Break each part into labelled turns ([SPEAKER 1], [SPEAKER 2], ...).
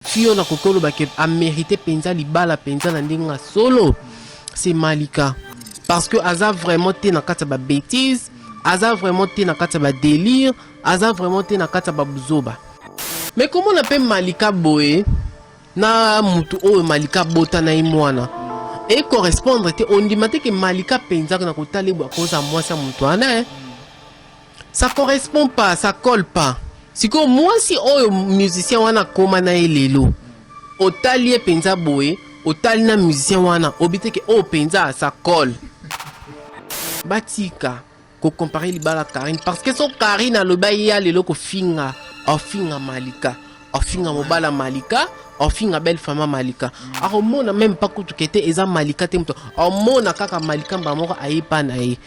[SPEAKER 1] Fio na kokolo ba ke a mérité penza libala penza na ndinga solo. C'est Malika. Parce que Aza vraiment té na kata ba bêtise, Aza vraiment té na kata ba délire, Aza vraiment té na kata ba buzoba. Mais comment on appelle Malika Boé na mutu o Malika bota na imwana et correspondre te on dit que Malika penza na kotali ba koza moi ça mutu ana ça correspond pas, ça colle pas. Si que moi si o musicien wana koma na elelo otali e penza boé otali na musicien wana obite ke o penza ça colle batika ko comparer libala Karine parce que son Karine a le baya lelo ko finga ofinga Malika ofinga mobala Malika ofinga belle femme Malika alors mona même pas kutu kete eza Malika te mto mona kaka Malika mbamoko ayepa na ye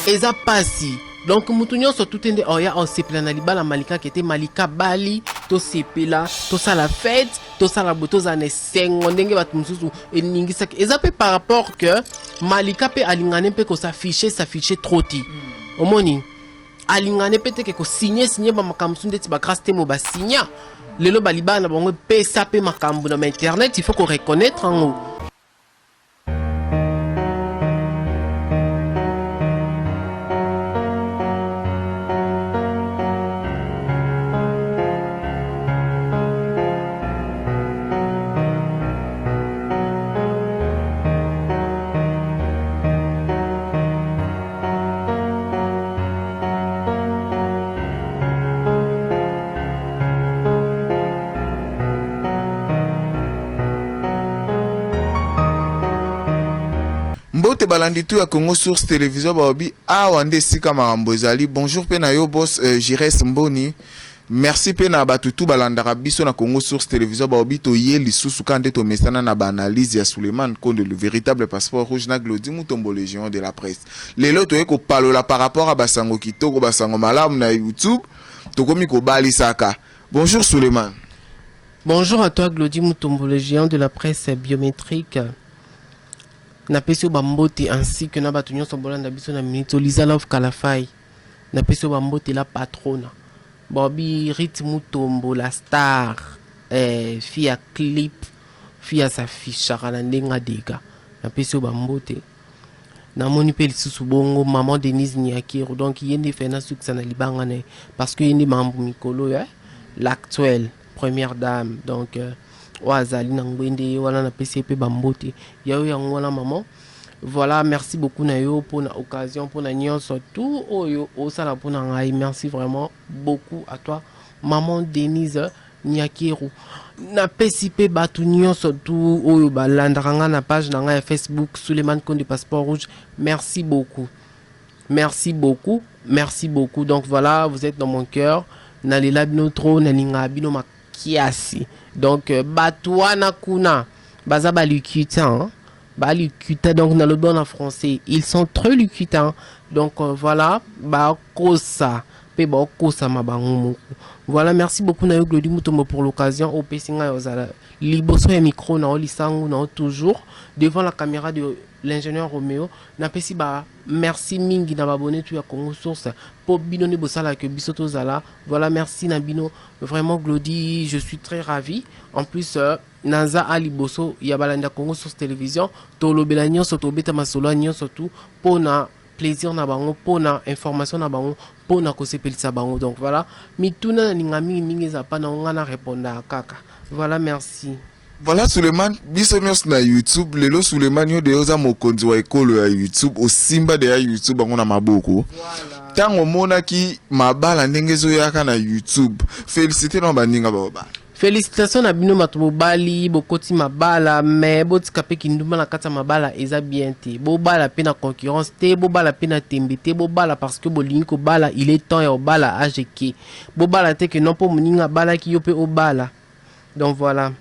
[SPEAKER 1] eza pasi. Donc mutu nyonso tout ende oya on sepela na libala Malika kete Malika bali to sepela to sala fête to sala boto za ne sengo ndenge batu mususu eningisa eza pe par rapport que Malika pe alingane pe ko s'afficher trop ti omoni alingane pe te ke ko signer ba makamsu ndeti ba grâce te mo ba signer lelo ba libala bango pe sa pe makambu na internet il faut qu'on reconnaître en haut.
[SPEAKER 2] Mbote balandi tout à Congo Source Télévision baobi awande sika marambo ezali. Bonjour pena yo boss Jires Mboni. Merci pena batutu balandaka biso na Congo Source Télévision baobi to ye lisusu kande to mesana na ba analyse ya Suleiman Konde le véritable passeport rouge na Glodi Mutombo Légion de la presse. Lelo to eko palola par rapport à basango kitoko basango malamu na YouTube to komi ko bali saka. Bonjour Suleiman.
[SPEAKER 1] Bonjour à toi Glodi Mutombo Légion de la presse biométrique. Na peso bambote ainsi que na batunyo sombolanda biso na minito Lisa Love Kalafai na peso bambote la patrona Bobby Ritmu Tombo la star fia clip fia sa fichara na ndenga dega na peso bambote na moni pe lisusu bongo maman Denise Niakiro donc yende fena succès na libanga ne parce que yende mambo mikolo l'actuelle première dame donc Wazali Nangwende wala na PCP bambote yao yango wala maman. Voilà, merci beaucoup Nayo pour l'occasion pour la nion surtout oyo osala pour ngai. Merci vraiment beaucoup à toi maman Denise Niakiro. Na PCP batu nion surtout oyo balandranga na page na ngai Facebook Suleiman Konde Passeport Rouge. Merci beaucoup. Merci beaucoup. Merci beaucoup. Donc voilà, vous êtes dans mon cœur. Nalela bino tro nalinga bino makiasi. Donc batouana kuna baza balukutan balukuta donc dans le bon en français ils sont très lucutants donc voilà bakosa pe bakosa mabango. Voilà, merci beaucoup Nayo Glodi Mutombo pour l'occasion au pesinga yozala liboso ya micro na olisangu na toujours devant la caméra de l'ingénieur Roméo na pesi ba merci mingi na abonné tu ya Congo Source pour bino ne bosala que bisoto zala. Voilà, merci Nabino vraiment Glodi, je suis très ravi en plus Naza Ali Bosso ya balanda Congo Source Télévision tolo belanyo soto beta masolo nyo surtout pour na plaisir na bango pour na information na bango pour na kosepelisa bango. Donc voilà, mituna ninga mingi za pa na ngana répondre kaka. Voilà, merci.
[SPEAKER 2] Voilà Suleiman biso nyos na YouTube lelo Suleiman yo deoza mokonzi wa ekolo ya YouTube o simba de ya YouTube ngona maboko. Voilà. Tango mona ki mabala ndenge zo yaka na YouTube. Félicité na baninga baba.
[SPEAKER 1] Félicitations na bino matubo bali bokoti mabala mais botika pe kinduma na kata mabala eza bien te. Bo bala pe na concurrence te, bo bala pe na tembe te, bo bala parce que bolingi ko bala il est temps ya bala ajeke. Bo bala te que non po moninga bala ki yo pe o bala. Donc voilà.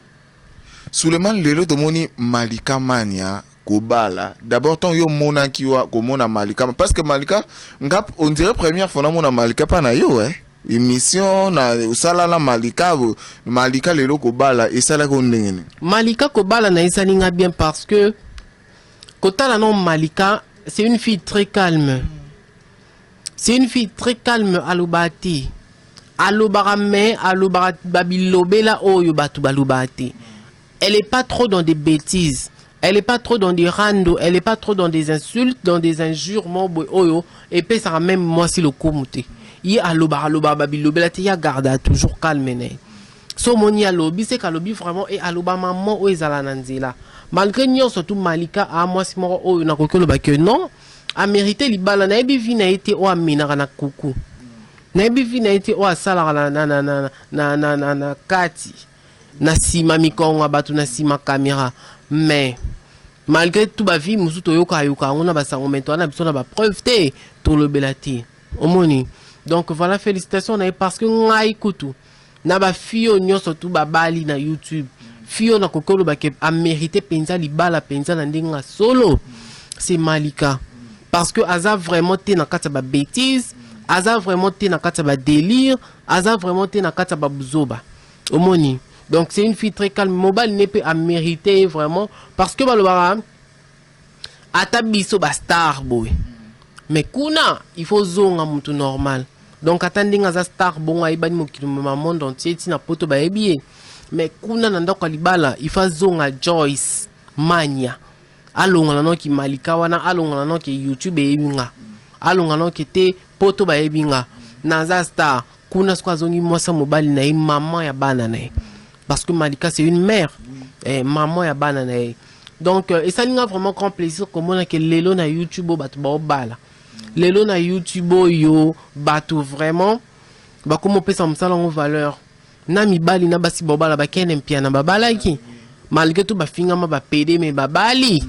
[SPEAKER 2] Suleiman lelo tomoni Malika Mania kobala. D'abord ton yo mona kiwa ko mona Malika parce que Malika ngap on dirait première fois na mona Malika pa na yo émission na usala la Malika lelo kobala esala ko ndengene.
[SPEAKER 1] Malika kobala na esalinga bien parce que kotala non Malika c'est une fille très calme. C'est une fille très calme à l'obati. alobara me alobara babilobela oyo batu balobate. Elle est pas trop dans des bêtises. Elle est pas trop dans des rando, elle est pas trop dans des insultes, dans des injures, oyo, et puis ça même moi si le komute. Y alobara babilobela te ya garda toujours calme ne. So moni alobi c'est qu'alobi vraiment et aloba maman o ezala nanzela. Malgré nyon surtout Malika a moi si moro oyo na kokelo ba que non, a mérité libala na ebi vi na été o amina na kuku. Na ebi vi na été o asala na kati. Na sima mikonga batu na sima caméra. Mais malgré tout ba vie musu to yoka on a ba sango maintenant na biso na ba preuve te to le belati omoni. Donc voilà, félicitations na parce que ngai kutu na ba fio nyonso tout ba bali na YouTube fio na kokolo ba ke a mérité penza libala penza na ndinga solo c'est Malika parce que aza vraiment te na kata ba bêtise, aza vraiment te na kata ba délire, aza vraiment te na kata ba buzoba omoni. Donc c'est une fille très calme. Mobile n'est pas à mériter vraiment. Parce que balobara atabiso ba star boy. Mais kuna il faut zonga mutu normal. Donc attending as a star bon aibani mokilo monde entier tina poto ba ebie. Mais kuna nanda kwa libala il faut zonga Joyce Mania. Alonga na no ki Malika wana alonga na no ki YouTube ebinga. Alonga no ki te poto ba ebinga. Naza star kuna skwa zongi mosa mobile na maman ya bana na. Parce que Malika c'est une mère, maman ya banana. Donc et ça n'a vraiment grand plaisir comme on a que lelo na YouTube batu ba bala. Lelo na YouTube yo batu vraiment ba comme on peut ça en valeur. Na mi bali na basi bobala ba kenen pia na babala ki. Malgré tout ba finga ma ba PD mais ba bali.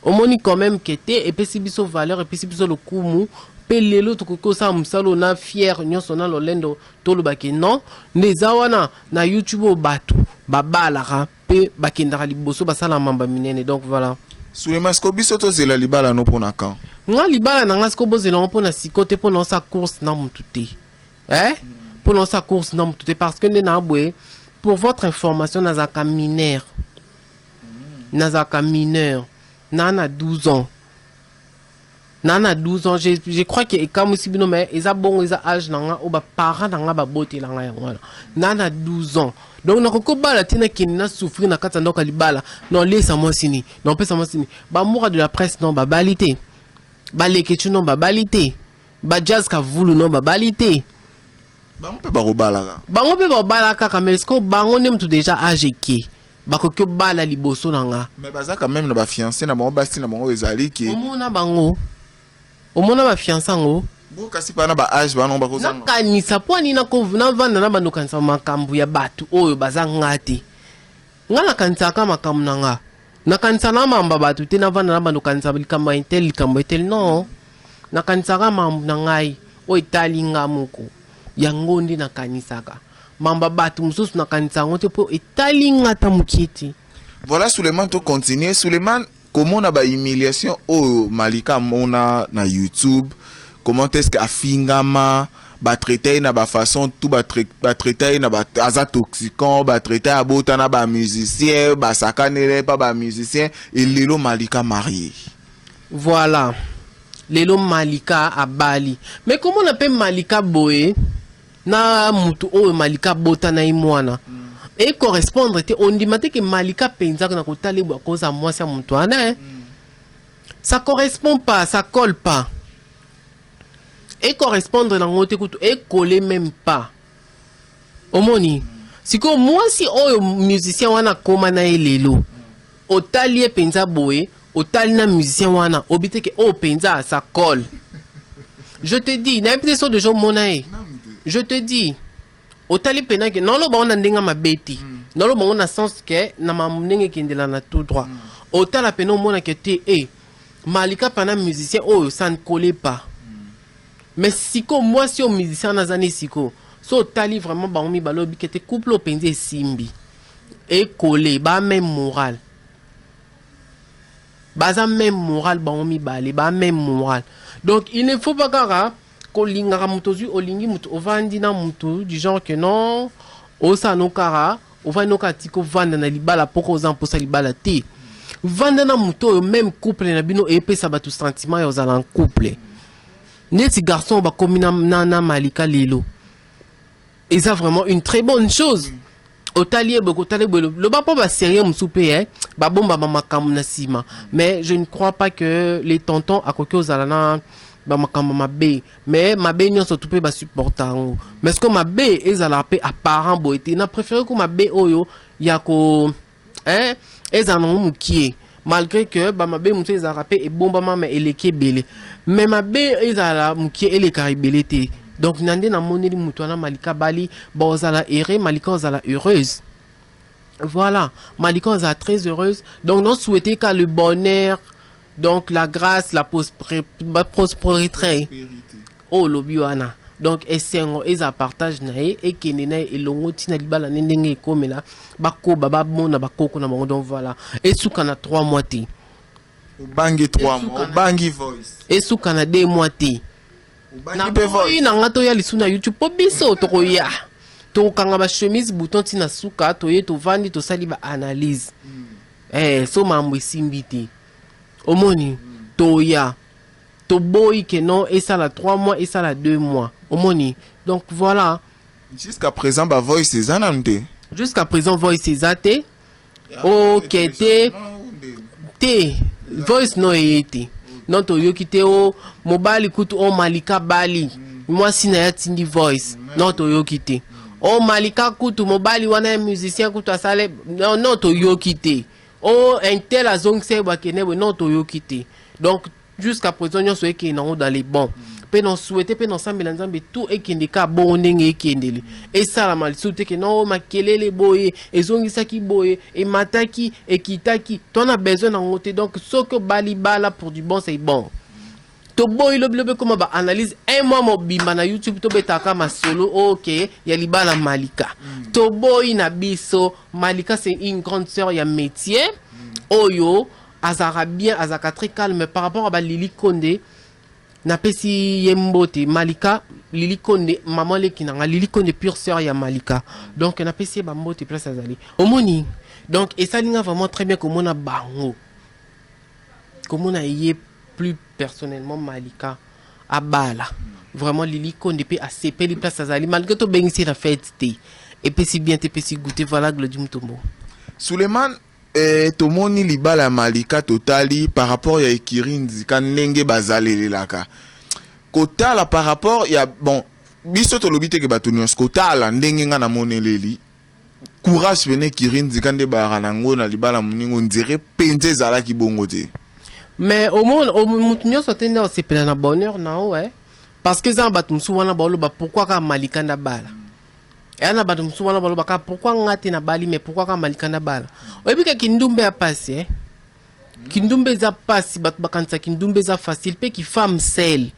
[SPEAKER 1] Omoni quand même que té et puis si biso valeur et puis si biso le kumu pelelo tokoko sa msalo na fier nyonso na lolendo tolobaki non neza wana na YouTube batu babala pe bakendaka liboso basala mamba minene. Donc voilà
[SPEAKER 2] Suleiman Skobiso to zela libala no pona kan
[SPEAKER 1] nga libala na nga skobo zela no pona sikote pona sa course na mutute pona sa course na mutute parce que na bwe pour votre information nazaka mineur nana 12 ans. Nana 12 ans, je crois que comme si bino mais ils a bon ils a âge nanga ou ba parents nanga ba boté nanga voilà. Nana 12 ans. Donc na koko bala tina ki na souffrir na kata ndoka libala. Non laisse moi sini. Non pesa moi sini. Ba moura de la presse non ba balité. Ba leketu non ba balité. Ba jazz ka vulu non ba balité.
[SPEAKER 2] Ba on peut ba robala.
[SPEAKER 1] Ba on peut ba bala kaka mais est-ce que ba on aime tout déjà âge qui ba koko bala liboso nanga.
[SPEAKER 2] Mais baza quand même na ba fiancé na ba basti na ba ezali ki.
[SPEAKER 1] Omona bango. Omona ba fiancé ngo.
[SPEAKER 2] Bo kasi pa na ba âge ba non ba ko zanga.
[SPEAKER 1] Nakanisa po ni na ko na vanda na bando kanisa makambu ya batu oyo bazanga te. Ngala kanisa ka makambu nanga. Na kanisa na mamba batu te na vanda na bando kanisa likamba intel non. Na kanisa ka mambu nangai o itali ngamuko. Yango ndi na kanisa ka. Mamba batu mususu na kanisa ngote po itali ngata mukiti.
[SPEAKER 2] Voilà Suleiman to continuer Suleiman comment on a ba humiliation au Malika mona na YouTube. Comment est-ce que afingama ba traiter na ba façon tout ba traiter na ba aza toxicant ba traiter abota na ba musicien ba sakanere pas ba musicien et lelo Malika marié.
[SPEAKER 1] Voilà. Lelo Malika à Bali. Mais comment on appelle Malika boé na mutu o Malika bota na imwana. Et correspondre on dit que Malika penza na kotali ba koza moi ça mutu ana. Ça correspond pas, ça colle pas. Et correspondre dans l'autre écoute et coller même pas. Omoni. Si comme moi si oh musicien wana koma na elelo. Otali penza boé, otali na musicien wana, obite que oh penza ça colle. Je te dis, n'a pas de gens monae. Je te dis. Otali pena que non lo ba on ndenga mabeti. Non lo ba on a sens que na mamnenge kindela na tout droit. Otala pena mona que te Malika pana musicien oh ça ne collait pas. Mais si comme moi si au musicien nazani siko so tali vraiment ba mi balobi que te couple au penze simbi et collé ba même moral baza même moral ba mi balé ba même moral. Donc il ne faut pas kara ko linga mutozu olingi muto ovandi na muto du genre que non o sa no kara o va no katiko vanda na libala poko za mposa libala te vanda na muto même couple na bino et pesa ba tout sentiment yo za en couple. Neti garçon ba komi na Malika lelo. Et ça vraiment une très bonne chose. Otalié beaucoup le bas pas sérieux m'soupé hein ba bomba mama kamunasima mais je ne crois pas que les tontons à côté aux alana ba makamba mabe mais mabe nyonso tout peut ba supporter mais ce que mabe ezala pe apparent boité na préféré que mabe oyo ya ko hein ezana mukie malgré que ba mabe muso ezala pe e bomba mama eleke belé mais mabe ezala mukie ele karibelete. Donc nande na moneli mutwana malika bali bozala ere malika ozala heureuse. Voilà, malika ozala très heureuse. Donc nous souhaitons qu'à le bonheur, donc la grâce, la prospérité. Oh lobiwana. Donc esengo eza partage nae et kenena e longo tina libala ndenge ekomela bako baba mona bakoko na bango. Donc voilà. Et souka na 3 mois te.
[SPEAKER 2] Bangi 3 mois, bangi voice.
[SPEAKER 1] Et souka na 2 mois te. Na boyi na nga to ya lisu na YouTube po biso to ya to kanga ba chemise bouton ti na suka to ye to vandi to sali ba analyse so mambo simbi te omoni to ya to boyi que non et ça la 3 mois et ça la 2 mois omoni. Donc voilà,
[SPEAKER 2] jusqu'à présent ba voice ezanante,
[SPEAKER 1] jusqu'à présent voice ezate ok te voice no ete non to yokite o mobile kutu o malika bali moi sina ya tindi voice non to yokite o malika kutu mobile wana musicien kutu asale non to yokite o intel azongse bakene non to yokite. Donc jusqu'à présent nous sommes dans les bons pe non souhaiter pe non sambela nzambe tout ekendeka bon ndenge ekendeli et ça la mal souhaiter que non makelele boye ezongisaki boye et mataki et kitaki ton a besoin en côté. Donc ce que bali bala pour du bon c'est bon to boy le comment ba analyse un mois mobimba na YouTube to betaka ma solo OK ya libala malika to boy na biso malika c'est une grande sœur ya métier oyo azara bien azaka très calme par rapport à ba Lili Condé na pesi yembote malika Lili Condé maman le kinanga Lili Condé pure sœur ya malika. Donc na pesi ba mbote place azali omoni. Donc et ça linga vraiment très bien comme on a bango comme on a yé plus personnellement malika à bala vraiment Lili Condé pe a CP les place azali malgré to bengisi la fête et puis si bien te pesi goûter. Voilà Glody Mutombo.
[SPEAKER 2] Suleiman tomoni libala malika totali par rapport ya Ekirinzi kan ndenge bazaleli laka kotala par rapport ya bon biso to lobite ke batunios kotala ndenge nga na moneleli courage vene Ekirinzi kan de baranango na libala muningo ndire penze zala ki bongo te.
[SPEAKER 1] Mais au monde au mutunyo sotende o sepela na bonheur na ouais parce que ça batumsu wana balo ba pourquoi ka malika na bala. Et on a battu souvent le baka pourquoi on a été na bali mais pourquoi quand malika na bala oyebi ka kindumbe a passé kindumbe za passe bat bakansa kindumbe za facile pe ki femme seule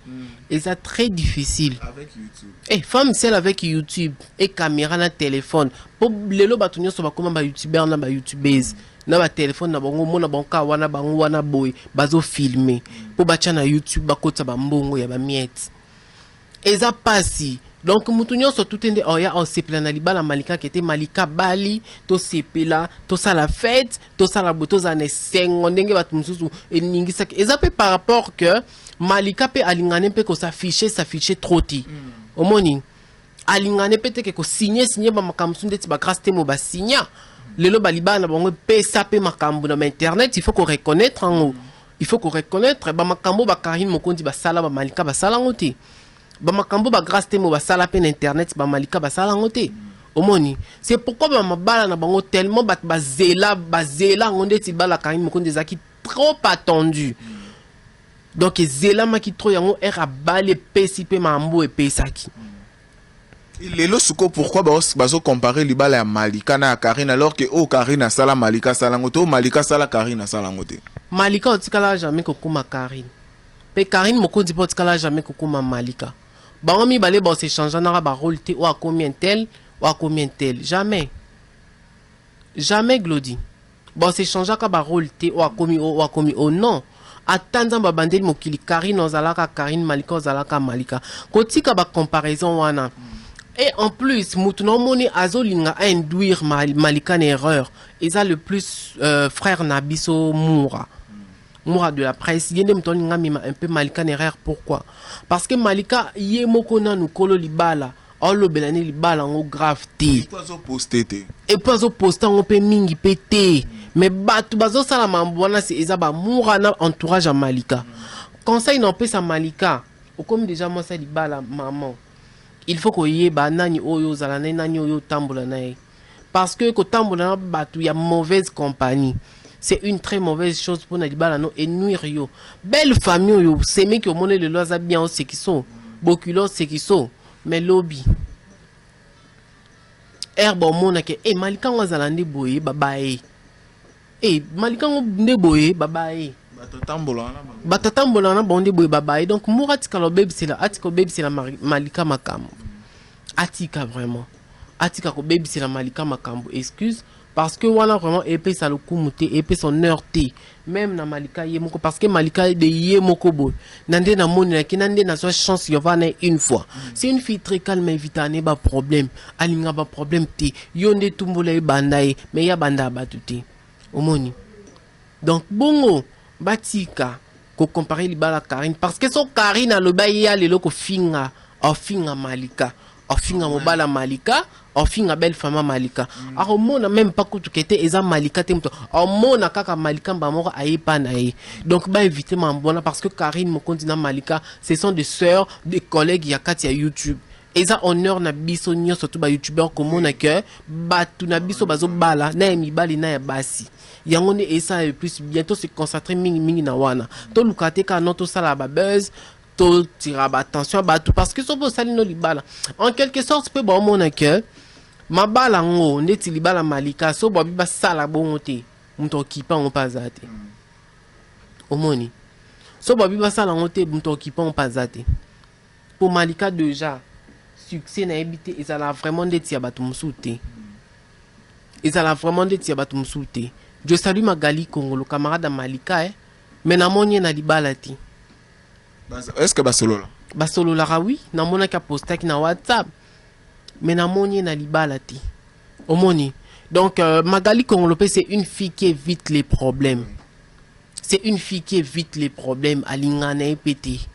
[SPEAKER 1] et ça très difficile
[SPEAKER 2] Avec YouTube.
[SPEAKER 1] et femme seule avec YouTube et caméra na téléphone pour lelo batu nyoso ba koma ba youtubeur na ba youtubeuse na ba téléphone na bango mona banka wana bango wana boy bazo filmer pour bacha na YouTube bakota ba mbongo ya ba miette et ça passe. Donc mutunyo so tout ende oya on sepela na libala malika qui était malika bali to sepela to ça la fête to ça la boto za ne sengo ndenge bat mususu eningisa ezape par rapport que malika pe alingane pe ko s'afficher trop ti omoni alingane pe te ke ko signer ba makamsu ndeti ba grâce te mo ba signer lelo balibana bango pe ça pe makambu na internet. Il faut qu'on reconnaître en haut, il faut qu'on reconnaître ba makambo ba Karine Mokondi ba sala ba malika ba sala ngoti ba makambo ba grâce te mo ba sala pe internet ba malika ba sala ngote omoni. C'est pourquoi ba mabala na bango tellement ba zela ngonde ti bala Karine Mokondi zaki trop attendu. Donc zela maki trop yango era bale pesi pe mambo e pesaki.
[SPEAKER 2] Lelo suko pourquoi bazo comparer libala ya malika na Karine alors que o Karine a sala malika sala ngote o malika sala Karine sala ngote.
[SPEAKER 1] Malika otikala jamais kokuma Karine pe Karine Mokondi po otikala jamais kokuma malika. Bango mi balé ba s'échanger na ba rôle te ou à combien tel jamais Glody ba s'échanger ka ba rôle te ou à commis oh non attendre ba bandeli mokili Karine ozalaka Karine malika ozalaka malika kotika ba comparaison wana. Et en plus mutu no moni azolinga a induire malika en erreur et ça le plus frère Nabiso Moura de la presse yende mtoninga mima un peu malika en erreur. Pourquoi? Parce que malika ye moko na nukolo libala olobelani libala ngo grave te
[SPEAKER 2] et
[SPEAKER 1] puis azo poster ngo pe mingi pe te mais batu bazo sala mambo wana c'est eza ba moura na entourage à Malika conseil non pe sa Malika comme déjà moi ça libala maman il faut ko yeba nani oyo zala nani oyo tambola nae parce que ko tambola na batu ya mauvaise compagnie c'est une très mauvaise chose pour Nalibala no et nuire yo belle famille yo c'est mais que monnaie le loza bien c'est qui sont bokulo c'est qui sont mais lobby herbe mona ke e Malika ngazala ndi boye babae e Malika ndi boye babae batatambola na bondi boye babae donc mourati kalo baby c'est la atiko baby c'est la Malika makambo atika vraiment atika ko baby c'est la Malika makambo excuse parce que wana vraiment épée ça le kumute épée son heure t même na Malika yemoko parce que Malika de yemoko boy nande na moni na kinande na so chance yo vana une fois c'est une fille très calme évitane ba problème alinga ba problème t yonde tumbola e bandaye mais ya banda batuti omoni donc bongo batika ko comparer libala Karine parce que son Karine a le baïa le loko finga o finga Malika o finga mobala Malika o finga belle femme Malika a mona même pas que tu kete eza Malika te mto o mona kaka Malika ba moko ayepa na ye donc ba éviter mambona parce que Karine mo continue Malika ce sont des sœurs des collègues ya kati ya YouTube eza honneur na biso nyo surtout ba youtubeur comme na que batu na biso bazo bala na mibali na ya basi yango ne esa et plus bientôt se concentrer mingi na wana to lukate ka non to sala ba buzz to tira ba attention ba tout parce que so bo sali no libala en quelque sorte peut bon mona que ma bala ngo ndeti libala Malika so bo ba sala bon te mto kipa on pas zate omoni so bo ba sala ngote mto kipa on pas zate pour Malika déjà succès na habité et ça la vraiment ndeti ya batu msute et ça la vraiment ndeti ya batu msute je salue Magali Congo le camarade de Malika mais na monye na libala ti
[SPEAKER 2] est-ce que
[SPEAKER 1] basolo la oui na mona ka posta ki na WhatsApp mais na monye na libala ti omoni donc Magali Congo c'est une fille qui évite les problèmes c'est une fille qui évite les problèmes alinga na epete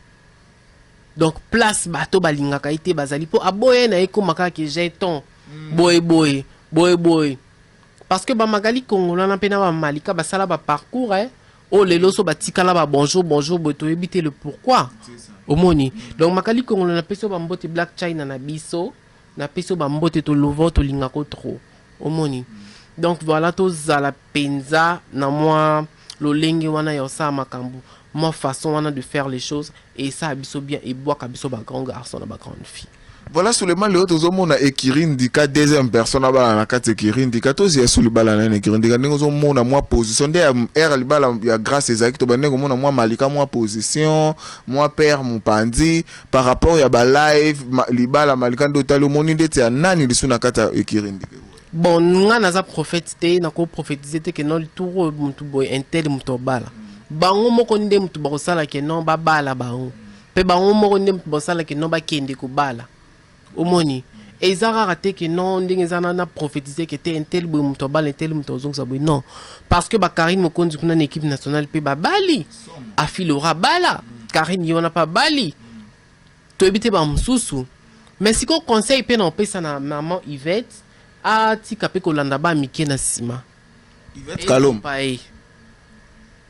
[SPEAKER 1] donc place bato balinga ka ite bazali po aboye na eko maka ke jeton boy parce que ba Magali Congo na pena ba Malika basala ba parcours oh lelo so batikala ba bonjour boto ebite le pourquoi omoni donc Magali Congo na peso ba mbote Black China na biso na peso ba mbote to lovo to linga ko trop omoni donc voilà to zala penza na moi lolenge wana yosa makambu ma façon wana de faire les choses et ça abiso bien et bois kabiso ba grand garçon na ba grande fille.
[SPEAKER 2] Voilà seulement le autres hommes na Ekirin dika deuxième personne ba na kate Ekirin dika to zia sous libala na Ekirin dika ngo mona moi position de air libala ya grâce ezaki to banengo mona moi Malika moi position moi père mon pandi par rapport ya ba live libala Malika ndo talo moni ndete ya nani lisu na kata Ekirin dika.
[SPEAKER 1] Bon nga naza prophète te na ko prophétiser te que non tout mutu boy intel mutu bala bango moko nde mutu ba kosala ke non ba bala bango pe bango moko nde mutu ba kosala ke non ba kende ko bala omoni ezara raté que non ndenge zana na prophétiser que te intel boy mutu bala intel mutu zonza boy non parce que ba Karine Mokonzi kuna na équipe nationale pe ba bali afilora bala Karine yona pas bali to ebite ba msusu mais si ko conseil pe na pesa na maman Yvette a tika pe kolanda ba mike na sima
[SPEAKER 2] Yvette Kalom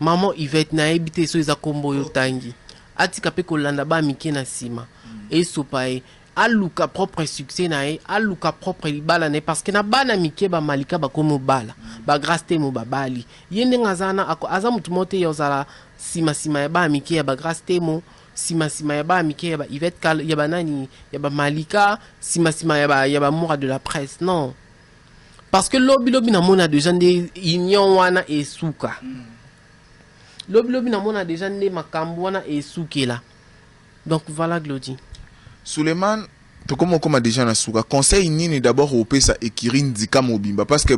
[SPEAKER 1] maman Yvette na ebite so eza kombo yo tangi a tika pe kolanda ba mike na sima et sopae aluka propre succès na aluka propre libala ne parce que na bana mike ba Malika ba komo bala ba grâce te mo babali yende ngazana ako aza mutu mote yozala sima ya ba mike ya ba grâce te mo sima ya ba mike ya ba Yvette Kal ya ba nani ya ba Malika sima ya ba moura de la presse non parce que lobby na mona déjà des union wana et souka lobby na mona déjà des makambo wana et soukela donc voilà Glody
[SPEAKER 2] Suleiman to comme déjà na souka conseil nini d'abord au pesa Ekirin dika mobimba parce que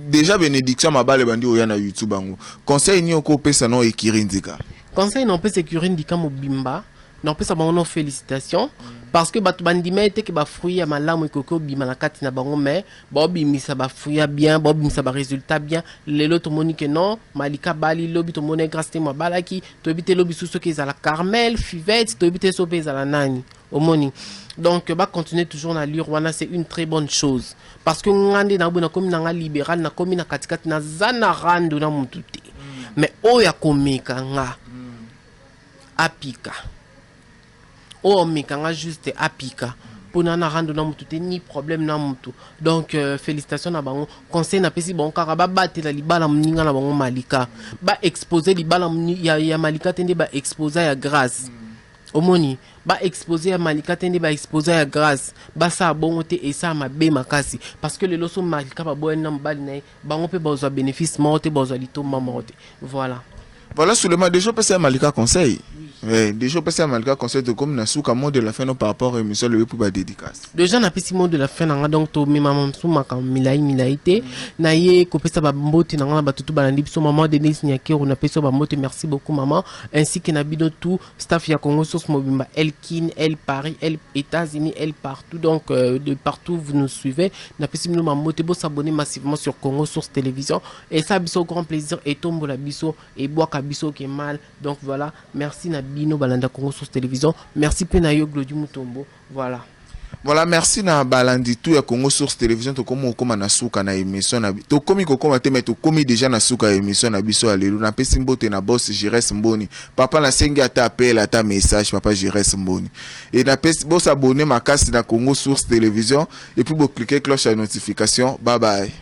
[SPEAKER 2] déjà bénédiction mabale bandi oya na YouTube bango conseil ni oko pesa non Ekirin dika
[SPEAKER 1] conseil non pesa Ekirin dika mobimba donc pesa bango félicitations parce que bato bandima ete ke ba fruit ya malamu ekoko bima na kati na bango mais ba bimisa ba fruit ya bien ba bimisa ba résultat bien lelo to moni ke non malika bali lobi to moni grâce te mo balaki to bité lobi suso ke za la Carmel Fivette to bité so pesa la nani omoni. Donc ba continuer toujours na lire wana, c'est une très bonne chose parce que ngande na bona comme na libéral na komi na katikati na zana rando na mututi mais oya komeka nga apika o meka nga juste apika pona na rando na mututi ni problème na mutu. Donc félicitations na bango, conseil na pesi bon kaka ba batela libala mninga na bango malika ba exposer libala ya malika tende ba exposer ya grâce omoni ba exposer ya malika tende ba exposer ya grâce ba sa bongo te et ça ma be makasi parce que le loso malika ba boye na mbali na bango pe ba bénéfice mote ba lito mamote. Voilà.
[SPEAKER 2] Voilà seulement déjà passer à Malika conseil. Oui, déjà passer à Malika conseil de comme na souka mot de la fin par rapport à émission le pour ba dédicace.
[SPEAKER 1] Déjà na pesi mot de la fin nga donc to mi maman sou maka milaité na ye ko pesa ba mbote nga ba tutu balandi biso maman Denise Nyakero na pesa ba mbote, merci beaucoup maman, ainsi que na bido tout staff ya Congo Source Mobimba, Elkin, El Paris, El États-Unis, El partout, donc de partout vous nous suivez. Na pesi mino mbote bo s'abonner massivement sur Congo Source Télévision et ça biso grand plaisir et tombo la biso et bois biso qui est mal. Donc voilà, merci na bino balanda Congo Source Télévision, merci Penayo Glody Mutombo. Voilà.
[SPEAKER 2] Voilà, merci na balandi tout ya Congo Source Télévision to komo koma na suka na émission na to komi ko koma te mais to komi déjà na suka émission na biso alelu na pesi mbote na boss Jires Mboni papa na sengi ata appel ata message papa Jires Mboni et na pesi boss abonner makasi na Congo Source Télévision et puis bo cliquer cloche à notification. Bye bye.